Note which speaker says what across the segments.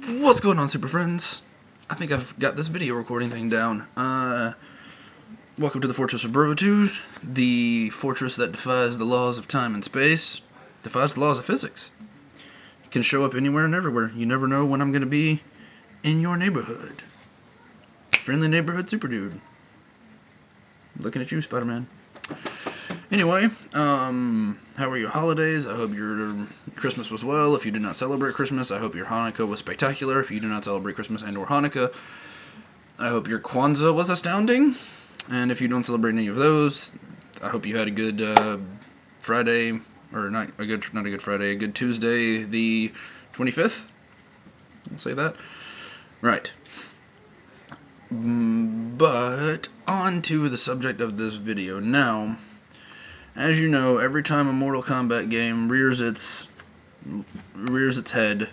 Speaker 1: What's going on, super friends? I think I've got this video recording thing down. Welcome to the Fortress of SuperDude, the fortress that defies the laws of time and space, defies the laws of physics. It can show up anywhere and everywhere. You never know when I'm going to be in your neighborhood. Friendly neighborhood SuperDude. Looking at you, Spider-Man. Anyway, how were your holidays? I hope your Christmas was well. If you do not celebrate Christmas, I hope your Hanukkah was spectacular. If you do not celebrate Christmas and or Hanukkah, I hope your Kwanzaa was astounding. And if you don't celebrate any of those, I hope you had a good Friday, or not a good Friday, a good Tuesday, the 25th. I'll say that. Right. But on to the subject of this video now. As you know, every time a Mortal Kombat game rears its head,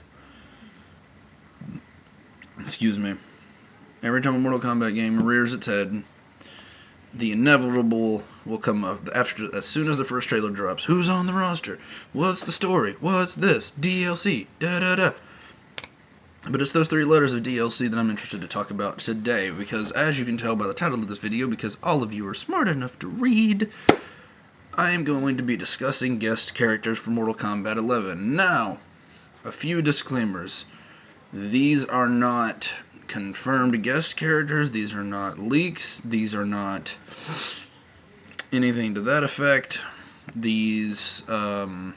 Speaker 1: every time a Mortal Kombat game rears its head, the inevitable will come up as soon as the first trailer drops. Who's on the roster? What's the story? What's this? DLC. Da da da. But it's those three letters of DLC that I'm interested to talk about today, because as you can tell by the title of this video, because all of you are smart enough to read, I am going to be discussing guest characters for Mortal Kombat 11. Now, a few disclaimers. These are not confirmed guest characters, these are not leaks, these are not anything to that effect. These I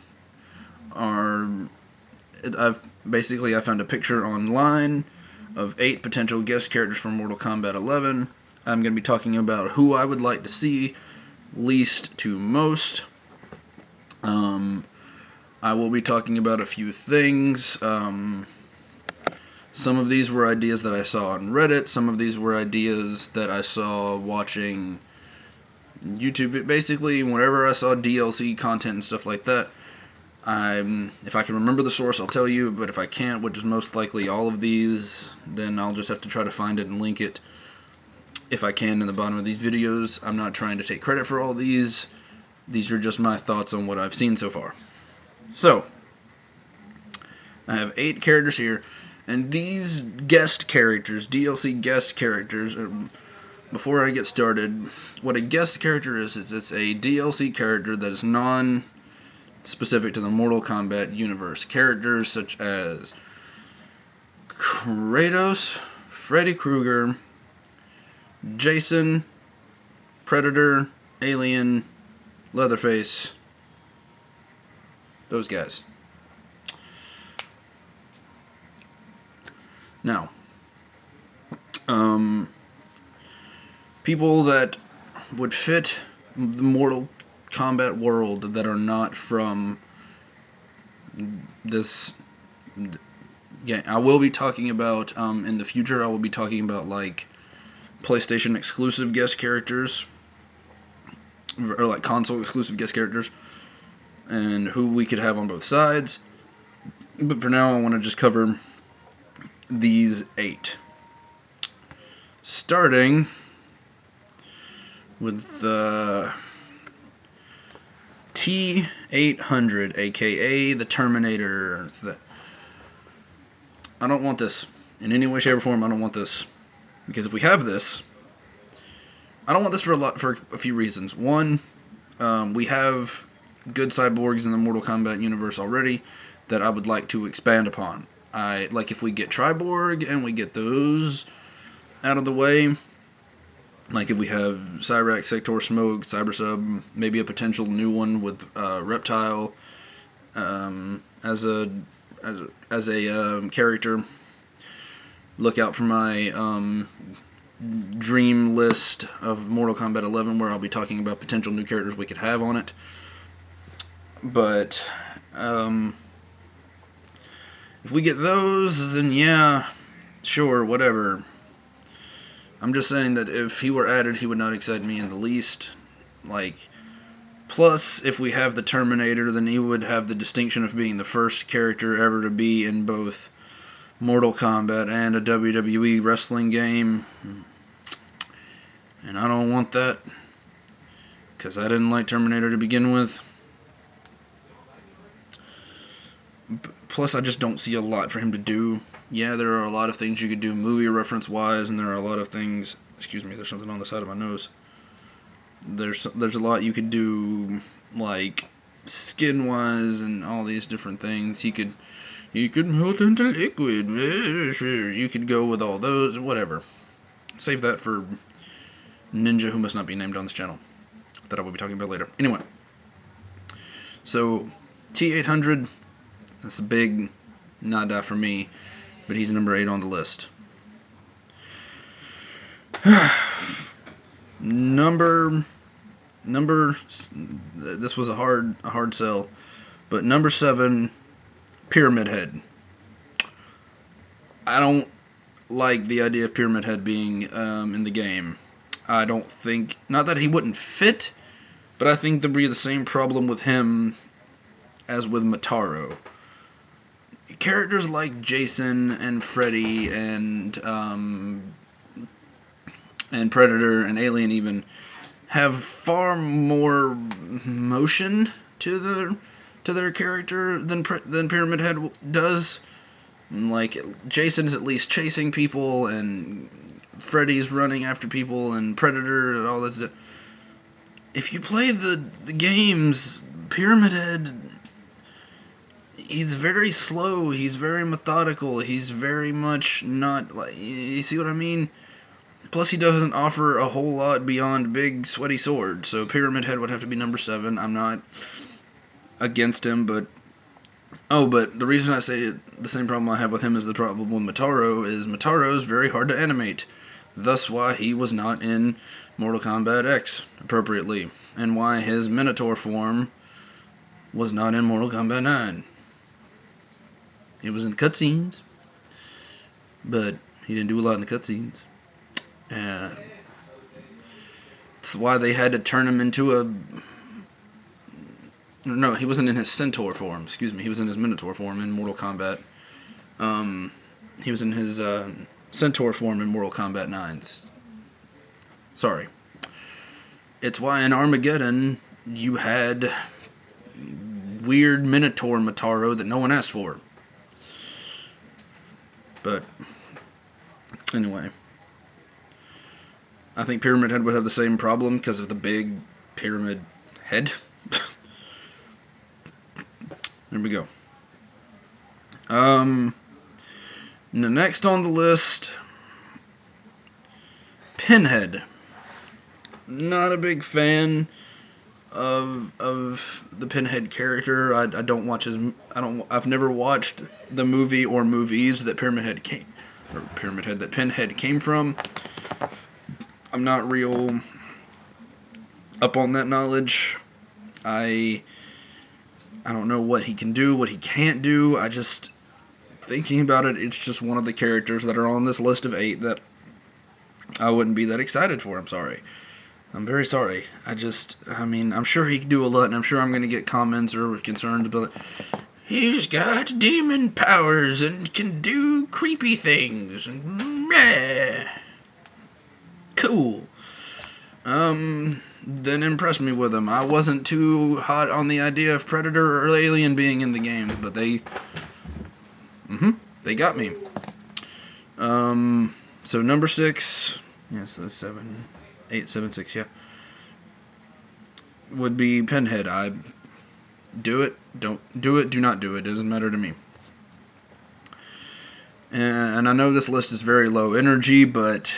Speaker 1: found a picture online of 8 potential guest characters for Mortal Kombat 11. I'm going to be talking about who I would like to see least to most. I will be talking about a few things. Some of these were ideas that I saw on Reddit. Some of these were ideas that I saw watching YouTube. Basically, whenever I saw DLC content and stuff like that, if I can remember the source, I'll tell you, but if I can't, which is most likely all of these, then I'll just have to try to find it and link it if I can in the bottom of these videos. I'm not trying to take credit for all these. These are just my thoughts on what I've seen so far. So, I have 8 characters here, and these guest characters, DLC guest characters, before I get started, what a guest character is it's a DLC character that is non-specific to the Mortal Kombat universe. Characters such as Kratos, Freddy Krueger, Jason, Predator, Alien, Leatherface, those guys. Now, people that would fit the Mortal Kombat world that are not from this. Yeah, I will be talking about in the future. I will be talking about like PlayStation exclusive guest characters, or like console exclusive guest characters, and who we could have on both sides. But for now, I want to just cover these 8. Starting with T-800, aka the Terminator. I don't want this in any way, shape, or form. I don't want this. Because if we have this, I don't want this for a few reasons. One, we have good cyborgs in the Mortal Kombat universe already that I would like to expand upon. Like if we get Triborg and we get those out of the way, like if we have Cyrax, Sector, Smoke, Cyber Sub, maybe a potential new one with Reptile as a character. Look out for my dream list of Mortal Kombat 11, where I'll be talking about potential new characters we could have on it. But if we get those, then yeah, sure, whatever. I'm just saying that if he were added, he would not excite me in the least. Like, plus, if we have the Terminator, then he would have the distinction of being the first character ever to be in both Mortal Kombat and a WWE wrestling game. And I don't want that, because I didn't like Terminator to begin with. Plus, I just don't see a lot for him to do Yeah, there are a lot of things you could do movie reference wise, and there are a lot of things. Excuse me, there's something on the side of my nose. There's a lot you could do, like skin wise and all these different things. You could melt into liquid. You could go with all those, whatever. Save that for Ninja, who must not be named on this channel, that I will be talking about later. Anyway, so T800, that's a big nada for me, but he's number 8 on the list. Number, this was a hard sell, but number 7, Pyramid Head. I don't like the idea of Pyramid Head being in the game. I don't think, not that he wouldn't fit, but I think there'd be the same problem with him as with Motaro. Characters like Jason and Freddy and Predator and Alien even have far more motion to their character than Pyramid Head does. Like, Jason's at least chasing people, and Freddy's running after people, and Predator and all this. If you play the games, Pyramid Head, he's very slow, he's very methodical, he's very much not, like, you see what I mean? Plus, he doesn't offer a whole lot beyond big, sweaty sword, so Pyramid Head would have to be number 7. I'm not against him, but... Oh, but the reason I say the same problem I have with him as the problem with Motaro is Motaro's very hard to animate. Thus why he was not in Mortal Kombat X appropriately, and why his Minotaur form was not in Mortal Kombat 9. It was in cutscenes, but he didn't do a lot in the cutscenes. That's why they had to turn him into a... No, he wasn't in his Centaur form. Excuse me, he was in his Minotaur form in Mortal Kombat. He was in his Centaur form in Mortal Kombat 9. Sorry. It's why in Armageddon you had weird Minotaur Motaro that no one asked for. But anyway, I think Pyramid Head would have the same problem because of the big pyramid head. There we go. Next on the list, Pinhead. Not a big fan of the Pinhead character. I don't watch his. I've never watched the movie or movies that Pinhead came from. I'm not real up on that knowledge. I don't know what he can do, what he can't do. I just, thinking about it, it's just one of the characters that are on this list of 8 that I wouldn't be that excited for. I'm sorry. I'm very sorry. I mean, I'm sure he can do a lot, and I'm sure I'm going to get comments or concerns, but he's got demon powers and can do creepy things. And, cool. Then impressed me with him. I wasn't too hot on the idea of Predator or Alien being in the game, but they got me. So number 6, yes, that's 7, 8, 7, 6, yeah, would be Pinhead. I do it, don't do it, do not do it. Doesn't matter to me. And I know this list is very low energy, but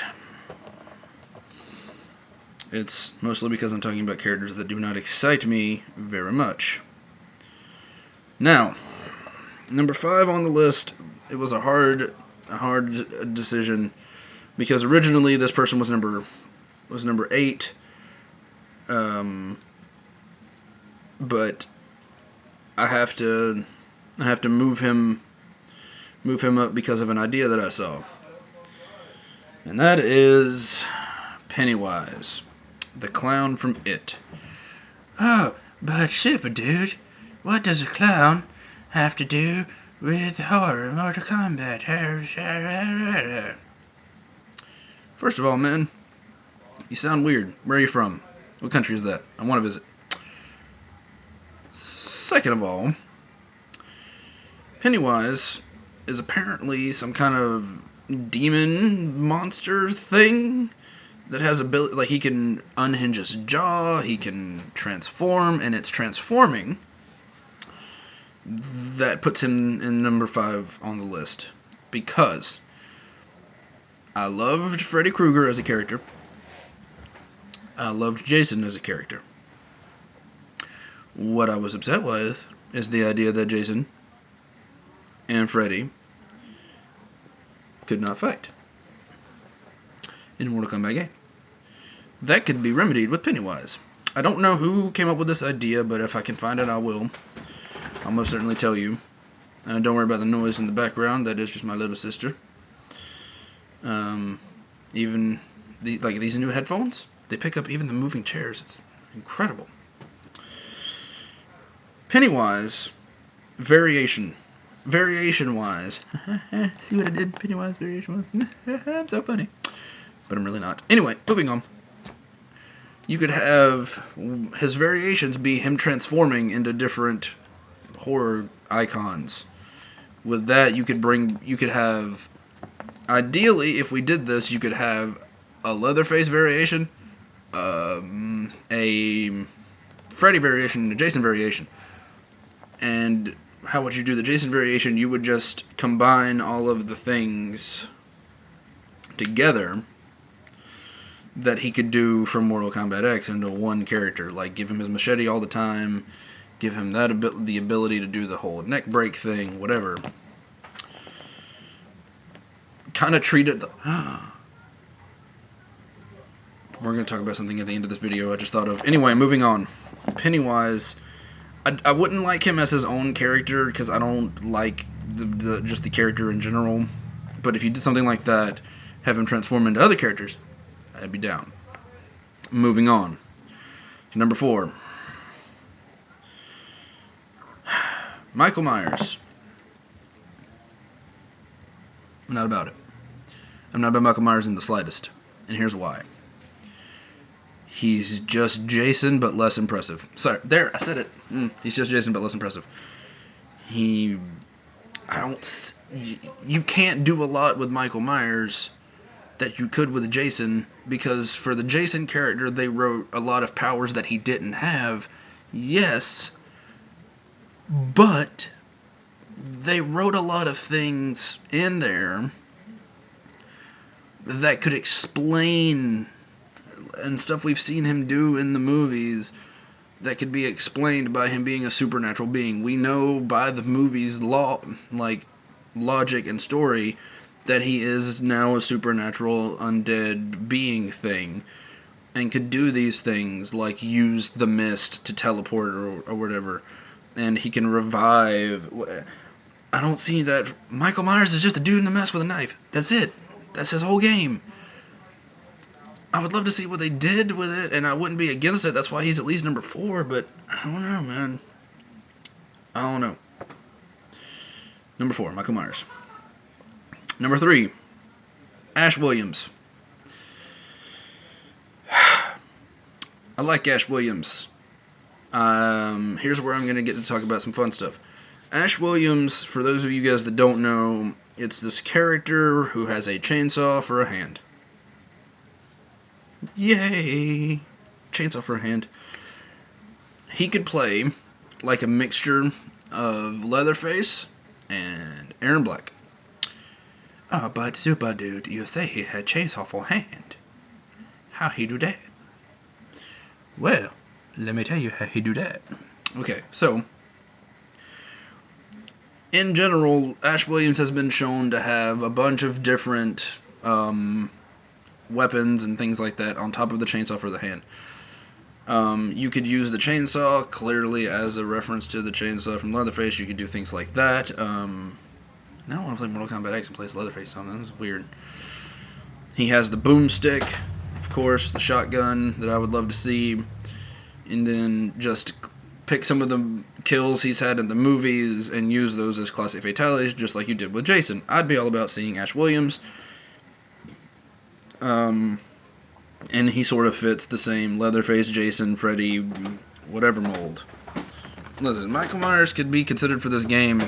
Speaker 1: it's mostly because I'm talking about characters that do not excite me very much. Now, number 5 on the list, it was a hard decision because originally this person was number 8, but I have to move him up because of an idea that I saw, and that is Pennywise, the clown from It.
Speaker 2: Oh, but SuperDude, what does a clown have to do with horror Mortal Kombat?
Speaker 1: First of all, man, you sound weird. Where are you from? What country is that? I want to visit. Second of all, Pennywise is apparently some kind of demon monster thing that has ability, like he can unhinge his jaw, he can transform, and it's transforming that puts him in number 5 on the list. Because I loved Freddy Krueger as a character. I loved Jason as a character. What I was upset with is the idea that Jason and Freddy could not fight in a Mortal Kombat game. That could be remedied with Pennywise. I don't know who came up with this idea, but if I can find it, I will. I'll most certainly tell you. Don't worry about the noise in the background. That is just my little sister. Even these new headphones, they pick up even the moving chairs. It's incredible. Pennywise, variation-wise. See what I did? Pennywise variation-wise. I'm so funny. But I'm really not. Anyway, moving on. You could have his variations be him transforming into different horror icons. With that, you could have, ideally, if we did this, you could have a Leatherface variation, a Freddy variation, and a Jason variation. And how would you do the Jason variation? You would just combine all of the things together that he could do from Mortal Kombat X into one character. Like, give him his machete all the time, give him the ability to do the whole neck break thing, whatever. Kind of treat it... We're going to talk about something at the end of this video I just thought of. Anyway, moving on. Pennywise, I wouldn't like him as his own character, because I don't like just the character in general. But if you did something like that, have him transform into other characters, I'd be down. Moving on to number 4. Michael Myers. I'm not about it. I'm not about Michael Myers in the slightest. And here's why. He's just Jason, but less impressive. Sorry, there, I said it. He's just Jason, but less impressive. You can't do a lot with Michael Myers that you could with Jason, because for the Jason character, they wrote a lot of powers that he didn't have. Yes, but they wrote a lot of things in there that could explain, and stuff we've seen him do in the movies that could be explained by him being a supernatural being. We know by the movies' logic and story that he is now a supernatural undead being thing, and could do these things like use the mist to teleport or whatever, and he can revive. I don't see that. Michael Myers is just a dude in a mask with a knife. That's it. That's his whole game. I would love to see what they did with it, and I wouldn't be against it. That's why he's at least number 4, but I don't know, man. I don't know. Number 4, Michael Myers. Number 3, Ash Williams. I like Ash Williams. Here's where I'm going to get to talk about some fun stuff. Ash Williams, for those of you guys that don't know, it's this character who has a chainsaw for a hand. Yay! Chainsaw for a hand. He could play like a mixture of Leatherface and Aaron Black. Oh, but SuperDude, you say he had chainsaw for hand. How he do that? Well, let me tell you how he do that. Okay, so in general, Ash Williams has been shown to have a bunch of different weapons and things like that on top of the chainsaw for the hand. You could use the chainsaw clearly as a reference to the chainsaw from Leatherface. You could do things like that. Now I want to play Mortal Kombat X and plays Leatherface on that. That's weird. He has the boomstick, of course, the shotgun that I would love to see, and then just pick some of the kills he's had in the movies and use those as classic fatalities, just like you did with Jason. I'd be all about seeing Ash Williams. And he sort of fits the same Leatherface, Jason, Freddy, whatever mold. Listen, Michael Myers could be considered for this game.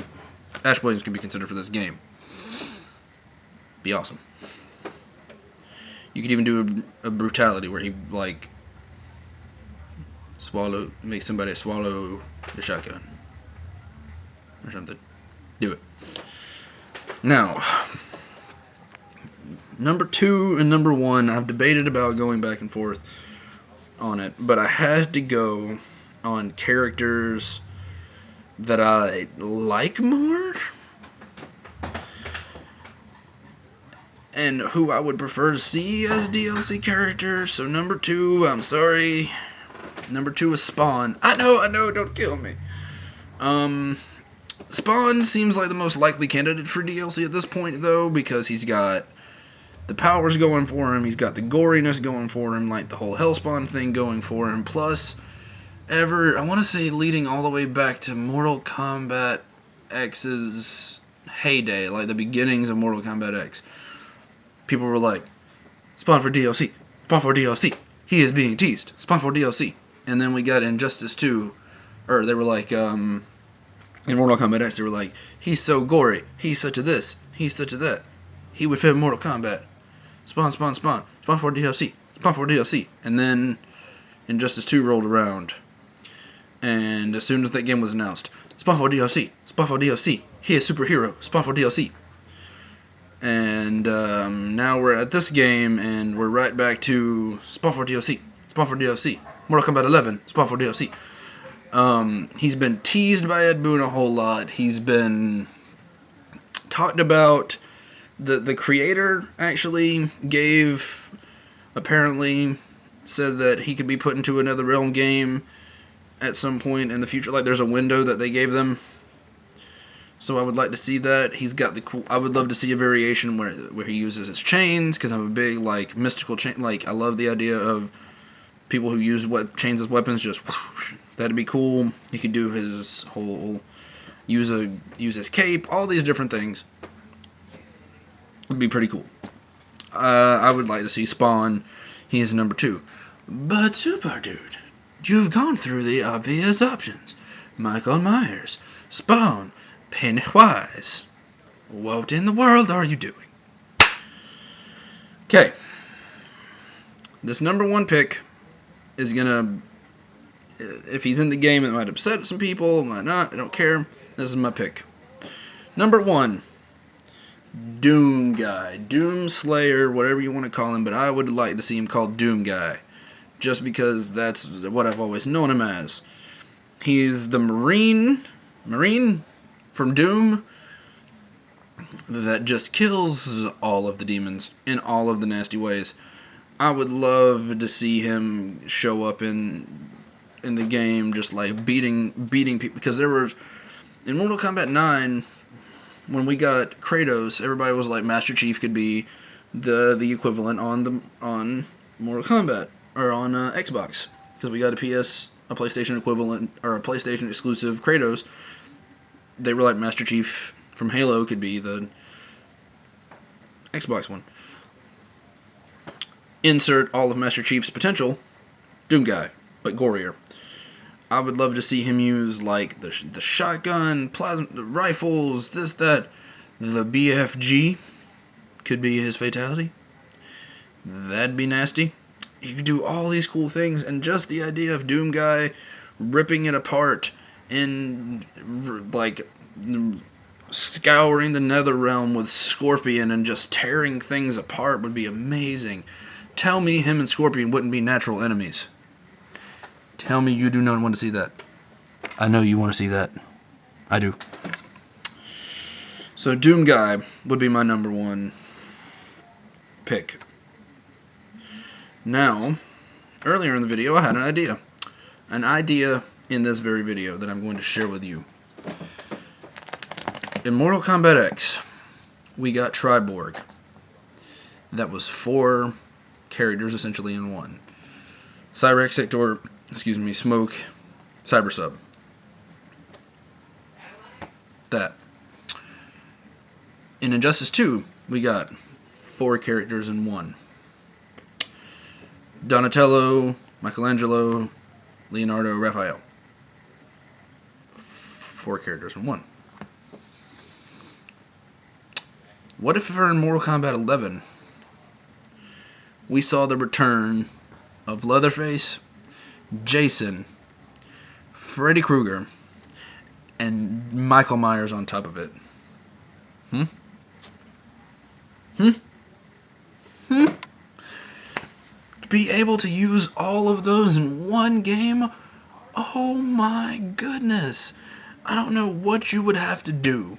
Speaker 1: Ash Williams could be considered for this game. Be awesome. You could even do a brutality where he like make somebody swallow the shotgun or something. Do it. Now, number 2 and number 1, I've debated about going back and forth on it, but I had to go on characters that I like more and who I would prefer to see as DLC characters. So number 2, I'm sorry, number 2 is Spawn. I know, don't kill me. Spawn seems like the most likely candidate for DLC at this point, though, because he's got the powers going for him, he's got the goriness going for him, like the whole Hellspawn thing going for him, plus I want to say leading all the way back to Mortal Kombat X's heyday, like the beginnings of Mortal Kombat X. People were like, Spawn for DLC, Spawn for DLC, he is being teased, Spawn for DLC. And then we got Injustice 2, or they were like, in Mortal Kombat X, they were like, he's so gory, he's such a this, he's such a that, he would fit in Mortal Kombat. Spawn for DLC, Spawn for DLC. And then Injustice 2 rolled around, and as soon as that game was announced, Spawn for DLC, Spawn for DLC, he is superhero, Spawn for DLC. And now we're at this game, and we're right back to Spawn for DLC, Spawn for DLC, Mortal Kombat 11, Spawn for DLC. He's been teased by Ed Boon a whole lot. He's been talked about. The creator actually apparently said that he could be put into another Realm game at some point in the future. Like, there's a window that they gave them. So I would like to see that. He's got the cool. I would love to see a variation where he uses his chains, because I'm a big like mystical chain. Like, I love the idea of people who use chains as weapons. Just whoosh, that'd be cool. He could do his whole use his cape. All these different things would be pretty cool. I would like to see Spawn. He is number 2. But SuperDude, you've gone through the obvious options. Michael Myers, Spawn, Pennywise. What in the world are you doing? Okay. This number 1 pick is gonna, if he's in the game, it might upset some people, it might not, I don't care. This is my pick. Number 1, Doom Guy, Doom Slayer, whatever you want to call him, but I would like to see him called Doom Guy, just because that's what I've always known him as. He's the Marine from Doom that just kills all of the demons in all of the nasty ways. I would love to see him show up in the game, just like beating people, because there was in Mortal Kombat 9. When we got Kratos, everybody was like Master Chief could be the equivalent on Mortal Kombat or on Xbox, because we got a PlayStation equivalent or a PlayStation exclusive Kratos. They were like Master Chief from Halo could be the Xbox one. Insert all of Master Chief's potential, Doom Guy, but gorier. I would love to see him use like the shotgun, the rifles, this, that. The BFG could be his fatality. That'd be nasty. You could do all these cool things, and just the idea of Doom Guy ripping it apart and like scouring the nether realm with Scorpion and just tearing things apart would be amazing. Tell me him and Scorpion wouldn't be natural enemies. Tell me you do not want to see that. I know you want to see that. I do. So Doom Guy would be my number 1 pick. Now, earlier in the video I had an idea. An idea in this very video that I'm going to share with you. In Mortal Kombat X, we got Triborg. That was 4 characters essentially in one. Cyrex, Sector, Smoke, Cybersub. That. In Injustice 2, we got 4 characters in one. Donatello, Michelangelo, Leonardo, Raphael. 4 characters in one. What if in Mortal Kombat 11 we saw the return of Leatherface, Jason, Freddy Krueger, and Michael Myers on top of it? Hmm? To be able to use all of those in one game? Oh my goodness. I don't know what you would have to do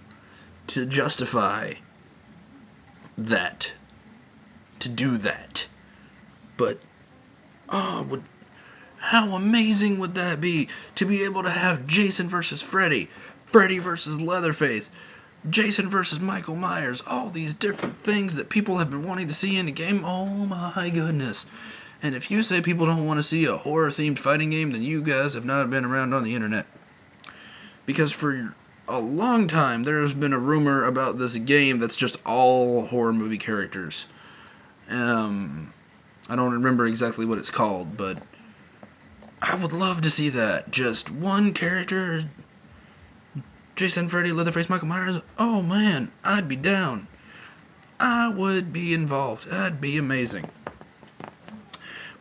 Speaker 1: to justify that. To do that. But, how amazing would that be? To be able to have Jason versus Freddy, Freddy versus Leatherface, Jason versus Michael Myers, all these different things that people have been wanting to see in a game. Oh my goodness. And if you say people don't want to see a horror-themed fighting game, then you guys have not been around on the internet. Because for a long time, there's been a rumor about this game that's just all horror movie characters. I don't remember exactly what it's called, but I would love to see that. Just one character, Jason, Freddy, Leatherface, Michael Myers. Oh man, I'd be down. I would be involved. That'd be amazing.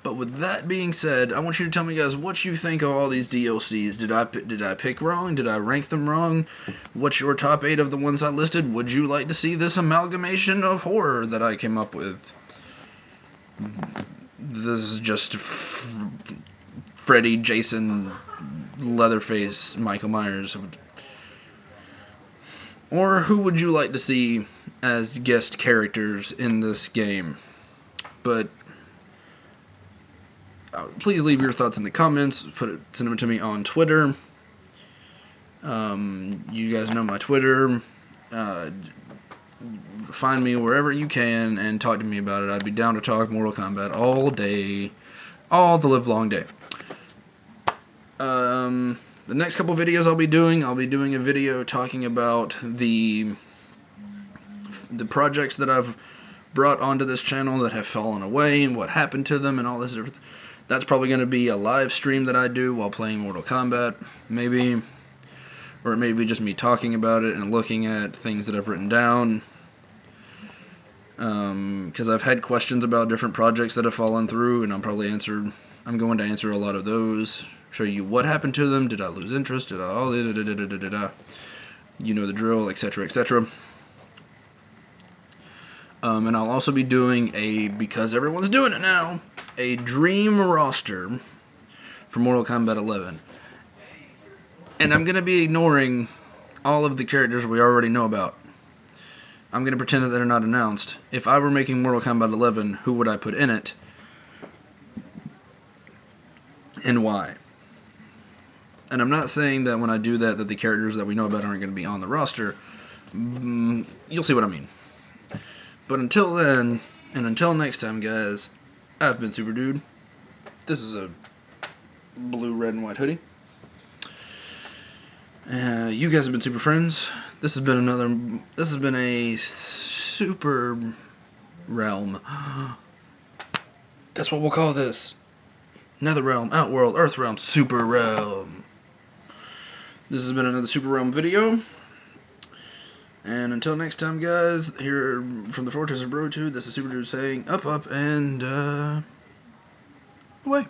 Speaker 1: But with that being said, I want you to tell me, guys, what you think of all these DLCs. Did I pick wrong? Did I rank them wrong? What's your top 8 of the ones I listed? Would you like to see this amalgamation of horror that I came up with? This is just Freddy, Jason, Leatherface, Michael Myers. Or who would you like to see as guest characters in this game? But please leave your thoughts in the comments. Send them to me on Twitter. You guys know my Twitter. Find me wherever you can and talk to me about it. I'd be down to talk Mortal Kombat all day, all the live long day. The next couple videos I'll be doing a video talking about the projects that I've brought onto this channel that have fallen away and what happened to them and all this. That's probably going to be a live stream that I do while playing Mortal Kombat, maybe, or it may be just me talking about it and looking at things that I've written down. Because I've had questions about different projects that have fallen through, and I'm going to answer a lot of those. Show you what happened to them. Did I lose interest? Did I you know the drill, etc., etc. And I'll also be doing because everyone's doing it now, a dream roster for Mortal Kombat 11. And I'm going to be ignoring all of the characters we already know about. I'm going to pretend that they're not announced. If I were making Mortal Kombat 11, who would I put in it? And why? And I'm not saying that when I do that the characters that we know about aren't going to be on the roster. You'll see what I mean. But until then, and until next time, guys, I've been SuperDude. This is a blue, red, and white hoodie. You guys have been super friends. This has been a SuperRealm. That's what we'll call this. Netherrealm, Outworld, Earthrealm, SuperRealm. This has been another SuperRealm video. And until next time, guys, here from the Fortress of SuperDude, this is SuperDude saying up, and away.